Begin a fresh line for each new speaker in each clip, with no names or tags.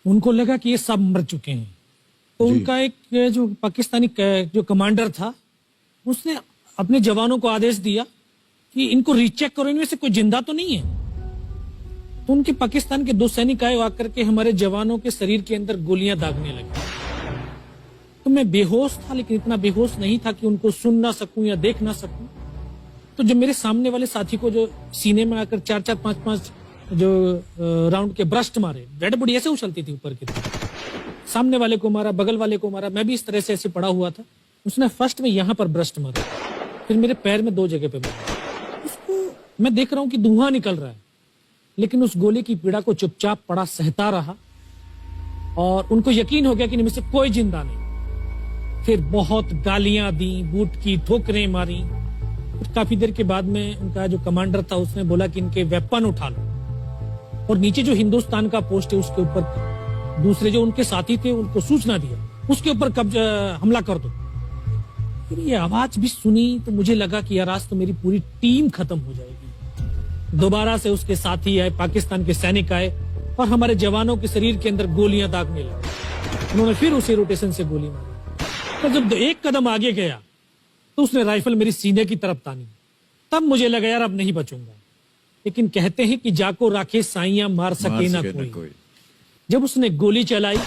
उनको लगा कि ये सब मर चुके हैं, तो उनका एक जो पाकिस्तानी जो कमांडर था उसने अपने जवानों को आदेश दिया कि इनको रीचेक करो, इनमें से कोई जिंदा तो नहीं है। तो उनके पाकिस्तान के 2 सैनिक आए, आकर के हमारे जवानों के शरीर के अंदर गोलियां दागने लगे। तो मैं बेहोश था, लेकिन इतना बेहोश नहीं था कि उनको सुन ना सकूं या देख ना सकूं। तो जब मेरे सामने वाले साथी को जो सीने में आकर 4-4, 5-5 जो राउंड के ब्रस्ट मारे, डेड बॉडी ऐसे उछलती थी ऊपर की तरफ, सामने वाले को मारा, बगल वाले को मारा, मैं भी इस तरह से ऐसे पड़ा हुआ था। उसने फर्स्ट में यहां पर ब्रस्ट मारा, फिर मेरे पैर में 2 जगह पे मारा। उसको मैं देख रहा हूं कि धुआं निकल रहा है, लेकिन उस गोली की पीड़ा को चुपचाप पड़ा सहता रहा और उनको यकीन हो गया कि इनमें से कोई जिंदा नहीं। फिर बहुत गालियां दी, बूट की ठोकरें मारी। फिर काफी देर के बाद में उनका जो कमांडर था उसने बोला कि इनके वेपन उठा लो, और नीचे जो हिंदुस्तान का पोस्ट है उसके ऊपर दूसरे जो उनके साथी थे उनको सूचना दिया, उसके ऊपर हमला कर दो। फिर ये आवाज भी सुनी तो मुझे लगा कि यार आज तो मेरी पूरी टीम खत्म हो जाएगी। दोबारा से उसके साथी आए, पाकिस्तान के सैनिक आए और हमारे जवानों के शरीर के अंदर गोलियां दागने लगे। उन्होंने फिर उसी रोटेशन से गोली मारी। तो जब 1 कदम आगे गया तो उसने राइफल मेरी सीने की तरफ तानी। तब मुझे लगा यार अब नहीं बचूंगा, लेकिन कहते हैं कि जाको राखे साइयां मार सके ना कोई। जब उसने गोली चलाई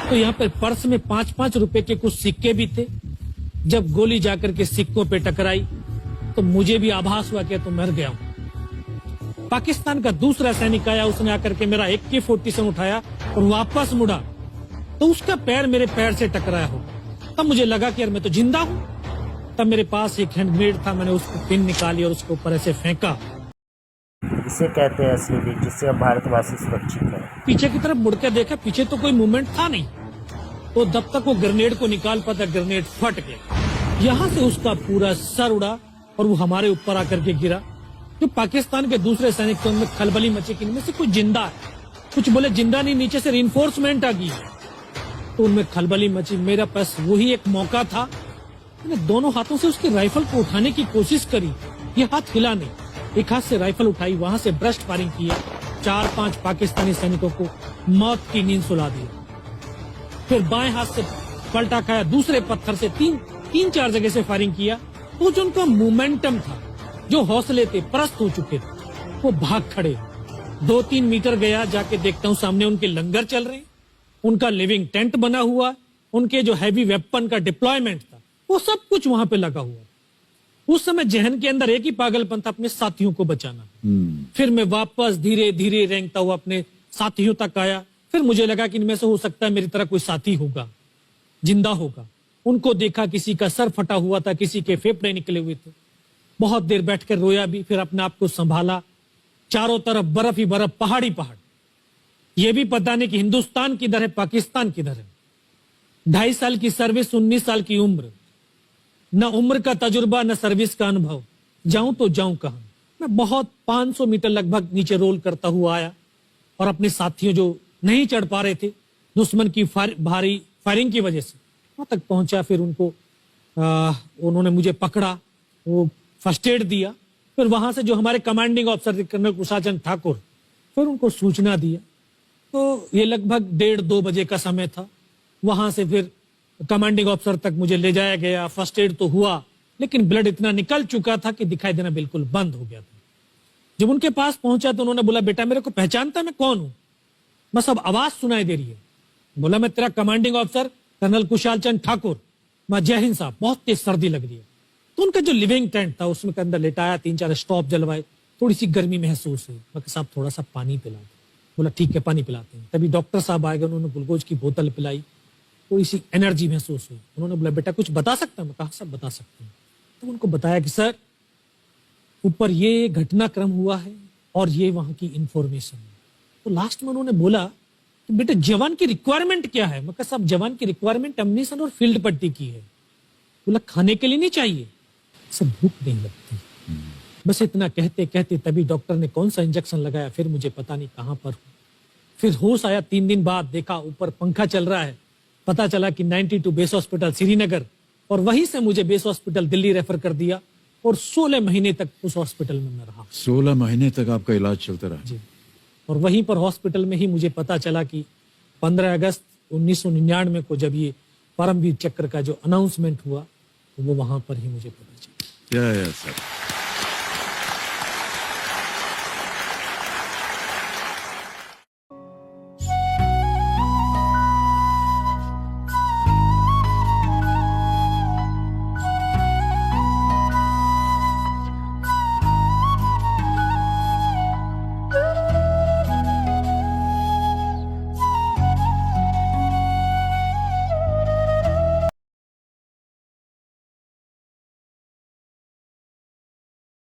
तो यहाँ पर पर्स में 5-5 रुपए के कुछ सिक्के भी थे। जब गोली जाकर के सिक्कों पे टकराई तो मुझे भी आभास हुआ कि तो मर गया हूं। पाकिस्तान का दूसरा सैनिक आया, उसने आकर के मेरा AK-47 उठाया और वापस मुड़ा तो उसका पैर मेरे पैर से टकराया हो। तब मुझे लगा कि यार मैं तो जिंदा हूं। तब मेरे पास एक हैंड ग्रेनेड था, मैंने उसको पिन निकाली और उसके ऊपर ऐसे फेंका।
इसे कहते हैं असली वीर, जिससे अब भारतवासी सुरक्षित है।
पीछे की तरफ मुड़ के देखा, पीछे तो कोई मूवमेंट था नहीं। तो जब तक वो ग्रेनेड को निकाल पाता, ग्रेनेड फट गया। यहां से उसका पूरा सर उड़ा और वो हमारे ऊपर आकर के गिरा। जो पाकिस्तान के दूसरे सैनिक थे उनमें खलबली मची कि इनमें से कोई जिंदा है। कुछ बोले जिंदा नहीं, नीचे से रिइंफोर्समेंट आ गई। तो उनमें खलबली मची। मेरा पास वही एक मौका था, मैंने दोनों हाथों से उसकी राइफल को उठाने की कोशिश करी। ये हाथ हिला नहीं, एक हाथ से राइफल उठाई, वहां से ब्रस्ट फायरिंग किया। 4-5 पाकिस्तानी सैनिकों को मौत की नींद सुला दी। फिर बाएं हाथ से पलटा खाया, दूसरे पत्थर से 3-4 जगह से फायरिंग किया। तो जो उनका मोमेंटम था, जो हौसले थे, परस्त हो चुके थे, वो भाग खड़े। 2-3 मीटर गया, जाके देखता हूँ सामने उनके लंगर चल रहे हैं, उनका लिविंग टेंट बना हुआ, उनके जो हैवी वेपन का डिप्लॉयमेंट था वो सब कुछ वहां पे लगा हुआ। उस समय जहन के अंदर एक ही पागलपन था, अपने साथियों को बचाना। फिर मैं वापस धीरे धीरे रेंगता हुआ अपने साथियों तक आया। फिर मुझे लगा कि इनमें से हो सकता है मेरी तरह कोई साथी होगा, जिंदा होगा। उनको देखा, किसी का सर फटा हुआ था, किसी के फेफड़े निकले हुए थे। बहुत देर बैठकर रोया भी, फिर अपने आप को संभाला। चारों तरफ बर्फ ही बर्फ, पहाड़ी पहाड़। यह भी पता नहीं कि हिंदुस्तान किधर है, पाकिस्तान किधर है। 2.5 साल की सर्विस, 19 साल की उम्र, न उम्र का तजुर्बा न सर्विस का अनुभव। जाऊं तो जाऊं कहां। मैं बहुत 500 मीटर लगभग नीचे रोल करता हुआ आया और अपने साथियों जो नहीं चढ़ पा रहे थे दुश्मन की भारी फायरिंग की वजह से, वहां तक पहुंचा। फिर उन्होंने मुझे पकड़ा, वो फर्स्ट एड दिया। फिर वहां से जो हमारे कमांडिंग ऑफिसर थे कर्नल कुशाल चंद ठाकुर, फिर उनको सूचना दिया। तो ये लगभग 1:30-2 बजे का समय था। वहां से फिर कमांडिंग ऑफिसर तक मुझे ले जाया गया। फर्स्ट एड तो हुआ, लेकिन ब्लड इतना निकल चुका था कि दिखाई देना बिल्कुल बंद हो गया था। जब उनके पास पहुंचा तो उन्होंने बोला, बेटा मेरे को पहचानता मैं कौन हूं? बस अब आवाज सुनाई दे रही है। बोला, मैं तेरा commanding officer colonel Kushal Chand Thakur. मैं, जय हिंद साहब। बहुत तेज सर्दी लग रही है। तो उनका जो लिविंग टेंट था उसमें के अंदर लेटाया, 3-4 स्टॉप जलवाए, थोड़ी सी गर्मी महसूस हुई। मैं, साहब थोड़ा सा पानी पिला। बोला, ठीक है पानी पिलाते हैं। तभी डॉक्टर साहब आए गए, उन्होंने ग्लूकोज की बोतल पिलाई, थोड़ी सी एनर्जी महसूस हुई। उन्होंने बोला, बेटा कुछ बता सकता हूं? मैं कहा, सब बता सकते हैं। तो उनको बताया कि सर ऊपर ये घटनाक्रम हुआ है और ये वहां की इंफॉर्मेशन है। तो लास्ट में उन्होंने बोला कि बेटा जवान की रिक्वायरमेंट क्या है? मैं कहा, साहब जवान की रिक्वायरमेंट एम्यूनिशन और फील्ड पट्टी की है। बोला, खाने के लिए नहीं चाहिए? सर भूख नहीं लगती। बस इतना कहते कहते तभी डॉक्टर ने कौन सा इंजेक्शन लगाया, फिर मुझे पता नहीं कहां पर हूं। फिर होश आया 3 दिन बाद, देखा ऊपर पंखा चल रहा है। पता चला कि 92 बेस हॉस्पिटल श्रीनगर, और वहीं से मुझे बेस हॉस्पिटल दिल्ली रेफर कर दिया और 16 महीने तक उस हॉस्पिटल में मैं रहा।
16 महीने तक आपका इलाज चलता रहा?
जी। और वहीं पर हॉस्पिटल में ही मुझे पता चला कि 15 अगस्त 1999 को जब ये परमवीर चक्र का जो अनाउंसमेंट हुआ, वो वहां पर ही मुझे पता चला।
या सर